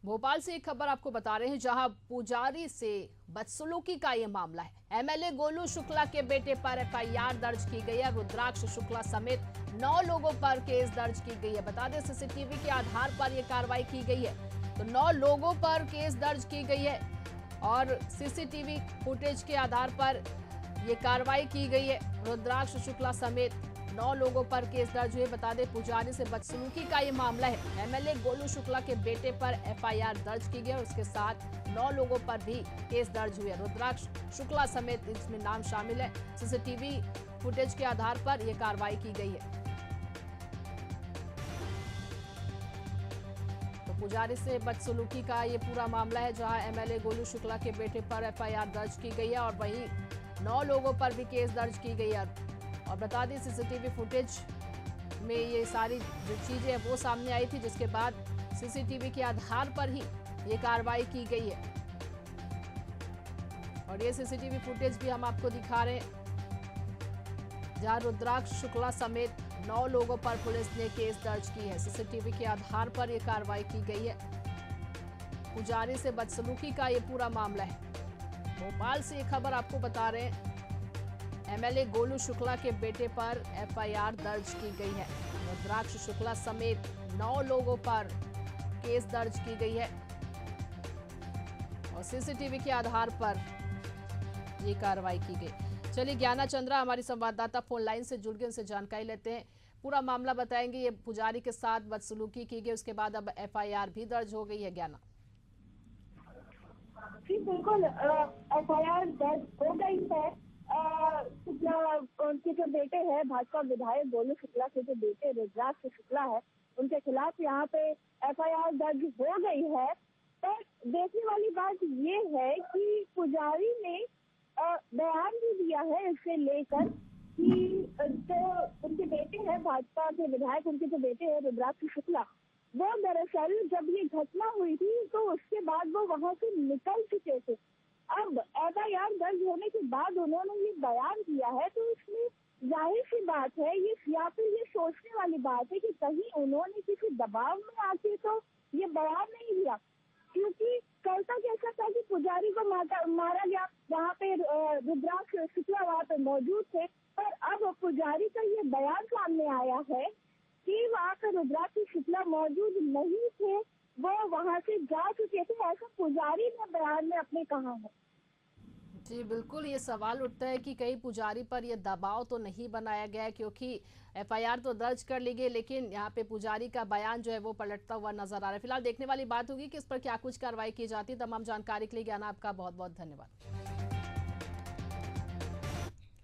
भोपाल से एक खबर आपको बता रहे हैं, जहां पुजारी से बदसलूकी का ये मामला है। एमएलए गोलू शुक्ला के बेटे पर एफआईआर दर्ज की गई है। रुद्राक्ष शुक्ला समेत 9 लोगों पर केस दर्ज की गई है। बता दें, सीसीटीवी के आधार पर यह कार्रवाई की गई है। तो 9 लोगों पर केस दर्ज की गई है और सीसीटीवी फुटेज के आधार पर यह कार्रवाई की गई है। रुद्राक्ष शुक्ला समेत 9 लोगों पर केस दर्ज हुए। बता दें, पुजारी से बदसलूकी का ये मामला है। एमएलए गोलू शुक्ला के बेटे पर एफआईआर दर्ज की गई और उसके साथ 9 लोगों पर भी केस दर्ज हुए। रुद्राक्ष शुक्ला समेत इसमें नाम शामिल है। सीसीटीवी फुटेज के आधार पर यह कार्रवाई की गई है। तो पुजारी से बदसलूकी का ये पूरा मामला है, जहां एमएलए गोलू शुक्ला के बेटे पर एफआईआर दर्ज की गई है और वहीं 9 लोगों पर भी केस दर्ज की गई है। और बता दें, सीसीटीवी फुटेज में ये सारी जो चीजें वो सामने आई थी, जिसके बाद सीसीटीवी के आधार पर ही ये कार्रवाई की गई है। और ये सीसीटीवी फुटेज भी हम आपको दिखा रहे हैं, जहां रुद्राक्ष शुक्ला समेत 9 लोगों पर पुलिस ने केस दर्ज की है। सीसीटीवी के आधार पर यह कार्रवाई की गई है। पुजारी से बदसलूकी का ये पूरा मामला है। भोपाल से ये खबर आपको बता रहे हैं, एमएलए गोलू शुक्ला के बेटे पर एफआईआर दर्ज की गई है। रुद्राक्ष शुक्ला समेत 9 लोगों पर केस दर्ज की गई है और सीसीटीवी के आधार पर यह कार्रवाई की गई। चलिए, ज्ञाना चंद्रा हमारी संवाददाता फोन लाइन से जुड़ गए, उनसे जानकारी लेते हैं। पूरा मामला बताएंगे। ये पुजारी के साथ बदसलूकी की गई, उसके बाद अब एफआईआर भी दर्ज हो गई है। ज्ञाना जी बिल्कुल, एफआईआर दर्ज हो गई है। उनके जो बेटे हैं, भाजपा विधायक गोलू शुक्ला के जो बेटे रुद्राक्ष शुक्ला है, उनके खिलाफ यहाँ पे एफआईआर दर्ज हो गई है। पर देखने वाली बात ये है कि पुजारी ने बयान भी दिया है इससे लेकर कि जो उनके बेटे हैं, भाजपा के विधायक, उनके जो बेटे हैं रुद्राक्ष शुक्ला, वो दरअसल जब ये घटना हुई थी तो उसके बाद वो वहां से निकल चुके थे। अब एफआईआर दर्ज होने के बाद उन्होंने ये बयान दिया है, तो इसमें जाहिर सी बात है, ये या फिर ये सोचने वाली बात है कि कहीं उन्होंने किसी दबाव में आके तो ये बयान नहीं दिया, क्योंकि कल तक ऐसा था कि पुजारी को मारा गया, वहाँ पे रुद्राक्ष शुक्ला वहाँ पे मौजूद थे। पर अब पुजारी का ये बयान सामने आया है कि वहाँ पे रुद्राक्ष शुक्ला मौजूद नहीं थे, वो वहाँ से जा चुके थे, ऐसा पुजारी ने बयान में अपने कहा है। जी बिल्कुल, ये सवाल उठता है कि कहीं पुजारी पर यह दबाव तो नहीं बनाया गया है, क्योंकि एफआईआर तो दर्ज कर ली गई, लेकिन यहाँ पे पुजारी का बयान जो है वो पलटता हुआ नजर आ रहा है। फिलहाल देखने वाली बात होगी कि इस पर क्या कुछ कार्रवाई की जाती है। तमाम जानकारी के लिए ज्ञाना आपका बहुत बहुत धन्यवाद।